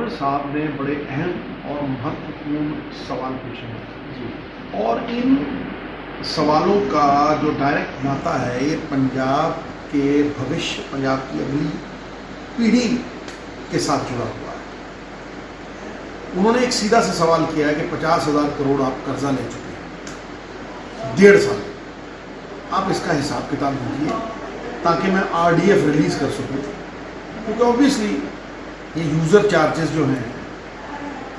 खट्टर साहब ने बड़े अहम और महत्वपूर्ण सवाल पूछे हैं और इन सवालों का जो डायरेक्ट नाता है ये पंजाब के भविष्य, पंजाब की अगली पीढ़ी के साथ जुड़ा हुआ है। उन्होंने एक सीधा सा सवाल किया है कि 50,000 करोड़ आप कर्जा ले चुके हैं 1.5 साल, आप इसका हिसाब किताब दीजिए ताकि मैं RDF रिलीज कर सकूँ, क्योंकि ऑब्वियसली ये यूज़र चार्जेस जो हैं,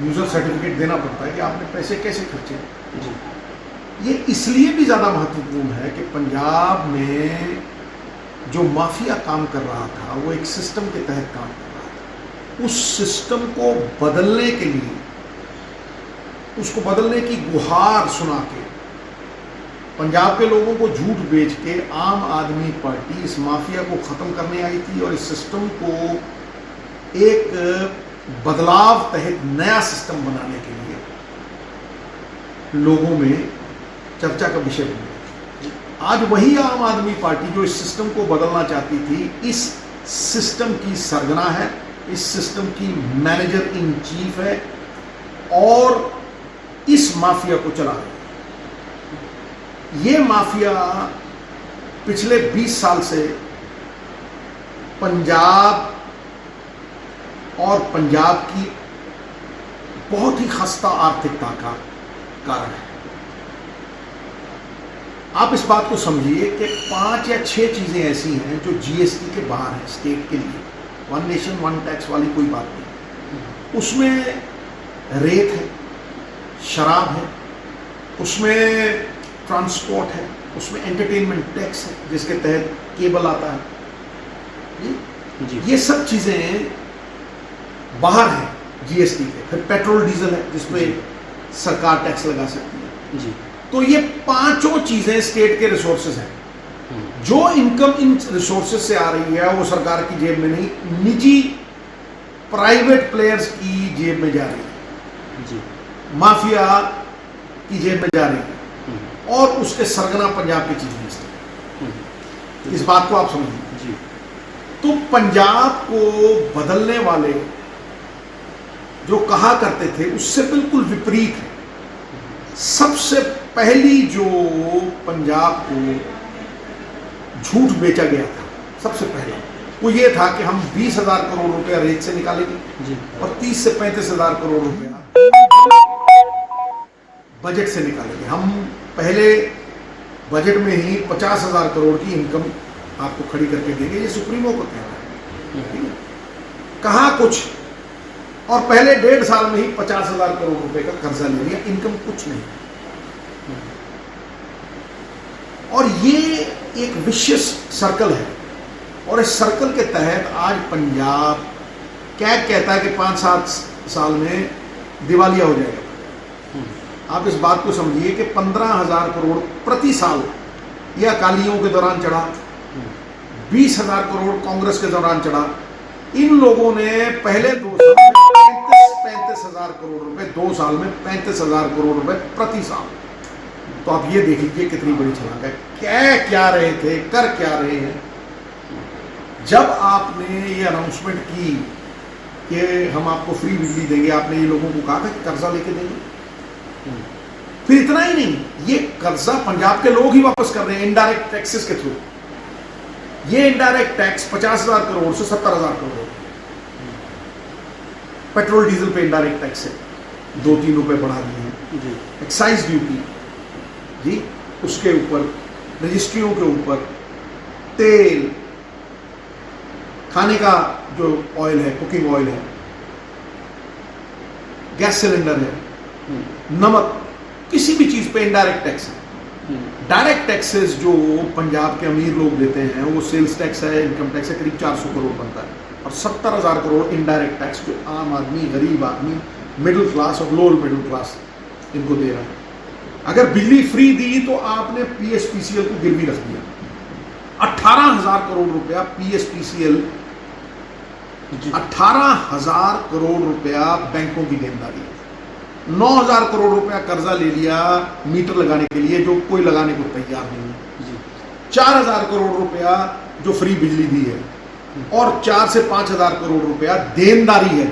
यूज़र सर्टिफिकेट देना पड़ता है कि आपने पैसे कैसे खर्चे जी। ये इसलिए भी ज़्यादा महत्वपूर्ण है कि पंजाब में जो माफिया काम कर रहा था वो एक सिस्टम के तहत काम कर रहा था। उस सिस्टम को बदलने के लिए, उसको बदलने की गुहार सुना के पंजाब के लोगों को झूठ बेच के आम आदमी पार्टी इस माफिया को ख़त्म करने आई थी और इस सिस्टम को एक बदलाव तहत नया सिस्टम बनाने के लिए लोगों में चर्चा का विषय बन गया। आज वही आम आदमी पार्टी जो इस सिस्टम को बदलना चाहती थी, इस सिस्टम की सरगना है, इस सिस्टम की मैनेजर इन चीफ है और इस माफिया को चला रही है। ये माफिया पिछले 20 साल से पंजाब और पंजाब की बहुत ही खस्ता आर्थिकता का कारण है। आप इस बात को समझिए कि 5 या 6 चीजें ऐसी हैं जो GST के बाहर हैं स्टेट के लिए। वन नेशन वन टैक्स वाली कोई बात नहीं। उसमें रेत है, शराब है, उसमें ट्रांसपोर्ट है, उसमें एंटरटेनमेंट टैक्स है जिसके तहत केबल आता है जी। ये सब चीजें बाहर है GST के। फिर पेट्रोल डीजल है जिसपे सरकार टैक्स लगा सकती है जी। तो ये 5 चीजें स्टेट के रिसोर्सेज हैं। जो इनकम इन रिसोर्सेज से आ रही है वो सरकार की जेब में नहीं, निजी प्राइवेट प्लेयर्स की जेब में जा रही है जी। माफिया की जेब में जा रही है और उसके सरगना पंजाब के चीफ मिनिस्टर। इस बात को आप समझिए जी। तो पंजाब को बदलने वाले जो कहा करते थे उससे बिल्कुल विपरीत है। सबसे पहली जो पंजाब को झूठ बेचा गया था, सबसे पहला वो ये था कि हम 20,000 करोड़ रुपया रेत से निकालेंगे जी और 30 से 35,000 करोड़ रुपया बजट से निकालेंगे। हम पहले बजट में ही 50,000 करोड़ की इनकम आपको खड़ी करके देंगे। ये सुप्रीमो को कह रहा है, कहा कुछ और पहले 1.5 साल में ही 50,000 करोड़ रुपए का कर्जा ले लिया, इनकम कुछ नहीं। और ये एक विशियस सर्कल है और इस सर्कल के तहत आज पंजाब क्या कहता है कि 5-7 साल में दिवालिया हो जाएगा। आप इस बात को समझिए कि 15,000 करोड़ प्रति साल यह अकालियों के दौरान चढ़ा, 20,000 करोड़ कांग्रेस के दौरान चढ़ा। इन लोगों ने पहले 2 साल में 35,000 करोड़ रुपए, 2 साल में 35,000 करोड़ रुपए प्रति साल। तो आप ये देख लीजिए कितनी बड़ी छलांग है। क्या रहे थे, कर क्या रहे हैं। जब आपने ये अनाउंसमेंट की कि हम आपको फ्री बिजली देंगे, आपने ये लोगों को कहा था कि कर्जा लेके देंगे। फिर इतना ही नहीं, ये कर्जा पंजाब के लोग ही वापस कर रहे हैं इनडायरेक्ट टैक्सेस के थ्रू। ये इनडायरेक्ट टैक्स 50,000 करोड़ से 70,000 करोड़। पेट्रोल डीजल पे इनडायरेक्ट टैक्स है 2-3 रुपए बढ़ा दिए हैं। एक्साइज ड्यूटी जी, उसके ऊपर, रजिस्ट्रियों के ऊपर, तेल, खाने का जो ऑयल है, कुकिंग ऑयल है, गैस सिलेंडर है, नमक, किसी भी चीज पे इनडायरेक्ट टैक्स है। डायरेक्ट टैक्सेस जो पंजाब के अमीर लोग देते हैं वो सेल्स टैक्स है, इनकम टैक्स है, करीब 400 करोड़ बनता है और 70,000 करोड़ इनडायरेक्ट टैक्स जो आम आदमी, गरीब आदमी, मिडिल क्लास और लोअर मिडिल क्लास इनको दे रहा है। अगर बिजली फ्री दी तो आपने PSPCL को गिरवी रख दिया। 18,000 करोड़ रुपया PSPCL, 18,000 करोड़ रुपया बैंकों की देनदारी है। 9,000 करोड़ रुपया कर्जा ले लिया मीटर लगाने के लिए जो कोई लगाने को तैयार नहीं है। 4,000 करोड़ रुपया जो फ्री बिजली दी है और 4 से 5,000 करोड़ रुपया देनदारी है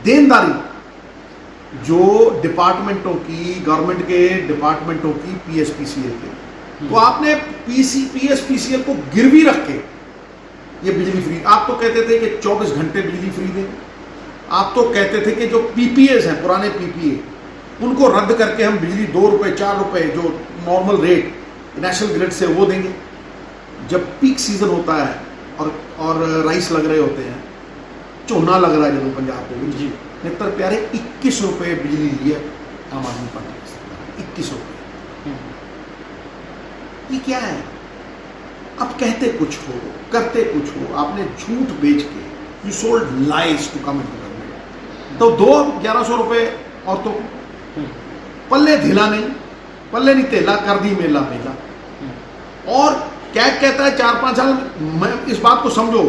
देनदारी जो डिपार्टमेंटों की, गवर्नमेंट के डिपार्टमेंटों की पीएसपीसीएल के, तो आपने पीएसपीसीएल को गिरवी रख के ये बिजली फ्री, आप तो कहते थे कि 24 घंटे बिजली फ्री दें, आप तो कहते थे कि जो पीपीएस हैं, पुराने पीपीए, उनको रद्द करके हम बिजली 2 रुपए 4 रुपए जो नॉर्मल रेट नेशनल ग्रिड से वो देंगे। जब पीक सीजन होता है और राइस लग रहे होते हैं, झोना लग रहा है जब पंजाब को जी, नेत्र प्यारे 21 रुपए बिजली लिया आम आदमी पार्टी की सरकार, 21 रुपए। ये क्या है? अब कहते कुछ हो, करते कुछ हो, आपने झूठ बेच के, you sold lies to come into government. तो 1100 रुपए और तो पल्ले ढीला नहीं, पल्ले नहीं तेला, कर दी मेला मेला। और क्या कहता है 4-5 साल में, इस बात को समझो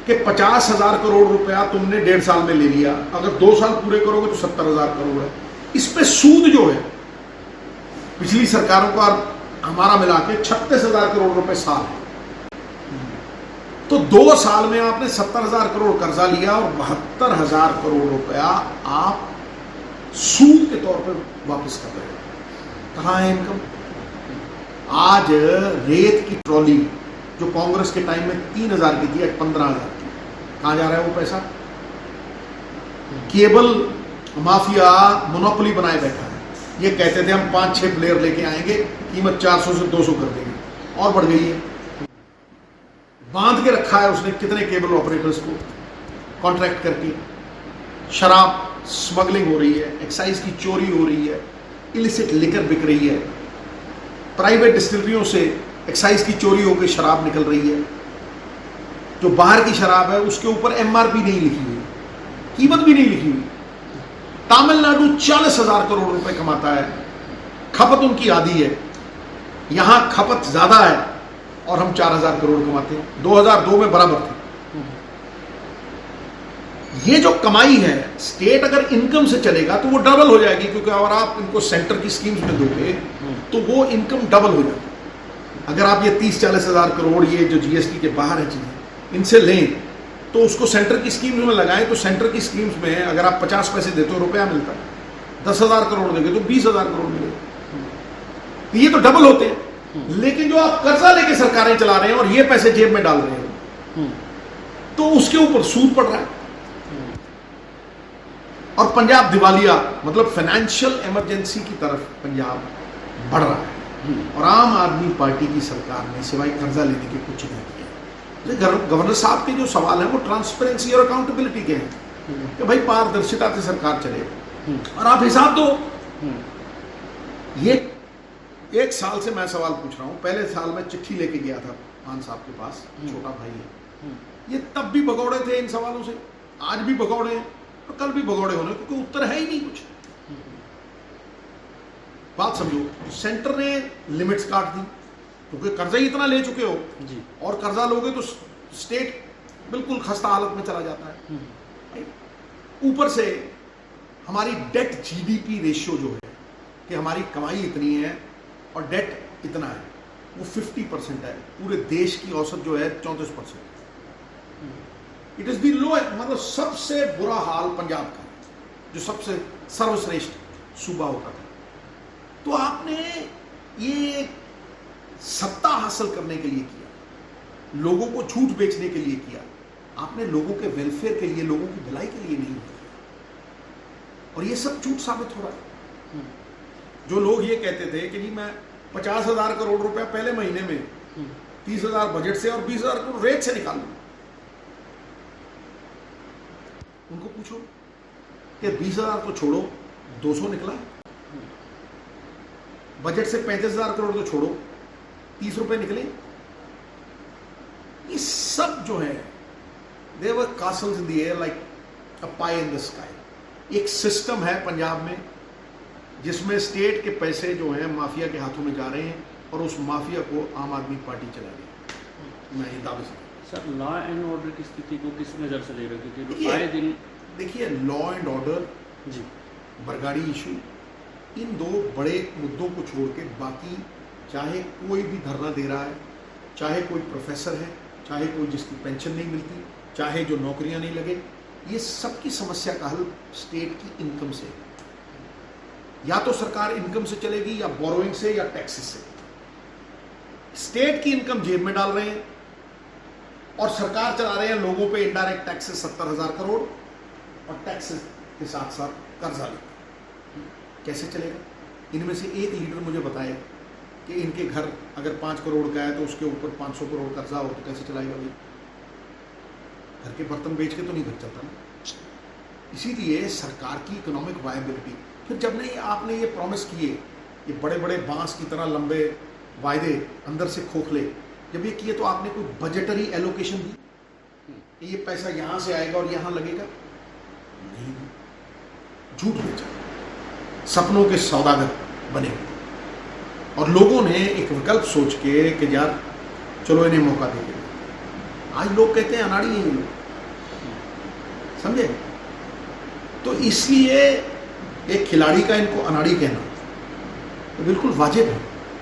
कि 50,000 करोड़ रुपया तुमने 1.5 साल में ले लिया, अगर 2 साल पूरे करोगे तो 70,000 करोड़ है। इस पे सूद जो है पिछली सरकारों का हमारा मिला के 36,000 करोड़ रुपए साल है। तो 2 साल में आपने 70,000 करोड़ कर्जा लिया और 72,000 करोड़ रुपया आप सूद के तौर पर वापस कर रहे हो। कहाँ है इनकम? आज रेत की ट्रॉली जो कांग्रेस के टाइम में 3,000 की थी, आज 15,000 की, कहाँ जा रहा है वो पैसा? केबल माफिया मोनोपोली बनाए बैठा है। ये कहते थे हम 5-6 प्लेयर लेके आएंगे, कीमत 400 से 200 कर देंगे, और बढ़ गई है। बांध के रखा है उसने कितने केबल ऑपरेटर्स को कॉन्ट्रैक्ट करके। शराब स्मगलिंग हो रही है, एक्साइज की चोरी हो रही है, इलिसिट लिकर बिक रही है, प्राइवेट डिस्टिलरियों से एक्साइज की चोरी होकर शराब निकल रही है। जो बाहर की शराब है उसके ऊपर एमआरपी नहीं लिखी हुई, कीमत भी नहीं लिखी हुई। तमिलनाडु 40,000 करोड़ रुपए कमाता है, खपत उनकी आधी है, यहां खपत ज्यादा है और हम 4,000 करोड़ कमाते हैं। 2002 में बराबर थे। ये जो कमाई है, स्टेट अगर इनकम से चलेगा तो वो डबल हो जाएगी, क्योंकि अगर आप इनको सेंटर की स्कीम्स में दोगे तो वो इनकम डबल हो जाएगी। अगर आप ये 30-40,000 करोड़ ये जो जीएसटी के बाहर है चीजें, इनसे लें तो उसको सेंटर की स्कीम्स में लगाएं, तो सेंटर की स्कीम्स में अगर आप 50 पैसे देते हो रुपया मिलता है, 10,000 करोड़ देंगे तो 20,000 करोड़ मिलेगा। तो ये तो डबल होते हैं। लेकिन जो आप कर्जा लेके सरकारें चला रहे हैं और ये पैसे जेब में डाल रहे हो, तो उसके ऊपर सूद पड़ रहा है। और पंजाब दिवालिया, मतलब फाइनेंशियल इमरजेंसी की तरफ पंजाब बढ़ रहा है। और आम आदमी पार्टी की सरकार ने सिवाय कर्जा लेने के कुछ नहीं किया। गवर्नर साहब के जो सवाल हैं वो ट्रांसपेरेंसी और अकाउंटेबिलिटी के हैं कि भाई पारदर्शिता से सरकार चले और आप हिसाब दो। ये 1 साल से मैं सवाल पूछ रहा हूँ। पहले साल में चिट्ठी लेके गया था मान साहब के पास, छोटा भाई है, ये तब भी भगौड़े थे इन सवालों से, आज भी भगौड़े हैं और कल भी भगौड़े होने, क्योंकि उत्तर है ही नहीं कुछ। बात समझो, सेंटर ने लिमिट्स काट दी क्योंकि कर्जा ही इतना ले चुके हो जी, और कर्जा लोगे तो स्टेट बिल्कुल खस्ता हालत में चला जाता है। ऊपर से हमारी डेट जीडीपी रेशियो जो है कि हमारी कमाई इतनी है और डेट इतना है, वो 50% है। पूरे देश की औसत जो है 34%। इट इज दी लो, मतलब सबसे बुरा हाल पंजाब का, जो सबसे सर्वश्रेष्ठ सूबा होता था। तो आपने ये सत्ता हासिल करने के लिए किया, लोगों को झूठ बेचने के लिए किया, आपने लोगों के वेलफेयर के लिए, लोगों की भलाई के लिए नहीं किया। और ये सब झूठ साबित हो रहा है। जो लोग ये कहते थे कि जी मैं 50,000 करोड़ रुपया पहले महीने में 30,000 बजट से और 20,000 करोड़ रेट से निकाल लूं, उनको पूछो कि 20,000 को छोड़ो 200 निकला, बजट से 35,000 करोड़ तो छोड़ो 30 रुपए निकले। ये सब जो है they were castles in the air like a pie in the sky. एक सिस्टम है पंजाब में जिसमें स्टेट के पैसे जो हैं माफिया के हाथों में जा रहे हैं और उस माफिया को आम आदमी पार्टी चला रही है। मैं ये दावे से सर, लॉ एंड ऑर्डर की स्थिति को किस नज़र से ले रहे हो? क्योंकि आए दिन देखिए, लॉ एंड ऑर्डर जी, बरगाड़ी इशू, इन 2 बड़े मुद्दों को छोड़ के बाकी चाहे कोई भी धरना दे रहा है, चाहे कोई प्रोफेसर है, चाहे कोई जिसकी पेंशन नहीं मिलती, चाहे जो नौकरियां नहीं लगे, ये सबकी समस्या का हल स्टेट की इनकम से, या तो सरकार इनकम से चलेगी या बोरोइंग से या टैक्सेस से। स्टेट की इनकम जेब में डाल रहे हैं और सरकार चला रहे हैं लोगों पे इनडायरेक्ट टैक्सेस 70,000 करोड़ और टैक्सेस के साथ साथ कर्जा ले। कैसे चलेगा? इनमें से एक लीडर मुझे बताए कि इनके घर अगर 5 करोड़ का है तो उसके ऊपर 500 करोड़ कर्जा हो तो कैसे चलाएगा भाई? घर के बर्तन बेच के तो नहीं घर चलता ना। इसीलिए सरकार की इकोनॉमिक वायबिलिटी, फिर जब नहीं आपने ये प्रॉमिस किए, ये बड़े बड़े बांस की तरह लंबे वायदे अंदर से खोखले, जब ये किए तो आपने कोई बजटरी एलोकेशन दी कि ये पैसा यहाँ से आएगा और यहाँ लगेगा? नहीं, झूठ बेचा, सपनों के सौदागर बने और लोगों ने एक विकल्प सोच के कि यार चलो इन्हें मौका देंगे। आज लोग कहते हैं अनाड़ी हैं ये लोग, समझे? तो इसलिए एक खिलाड़ी का इनको अनाड़ी कहना तो बिल्कुल वाजिब है।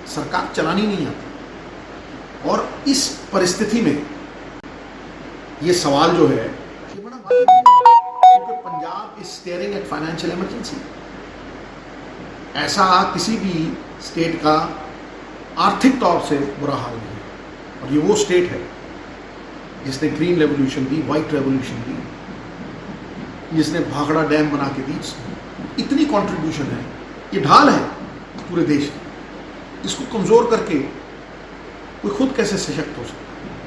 सरकार चलानी नहीं आती और इस परिस्थिति में ये सवाल जो है ये बड़ा वाजिब है, क्योंकि Punjab is staring at financial emergency. ऐसा किसी भी स्टेट का आर्थिक तौर से बुरा हाल नहीं है और ये वो स्टेट है जिसने ग्रीन रेवोल्यूशन दी, वाइट रेवोल्यूशन दी, जिसने भाखड़ा डैम बना के दी। इतनी कंट्रीब्यूशन है, ये ढाल है पूरे देश की। इसको कमज़ोर करके कोई खुद कैसे सशक्त हो सकता है?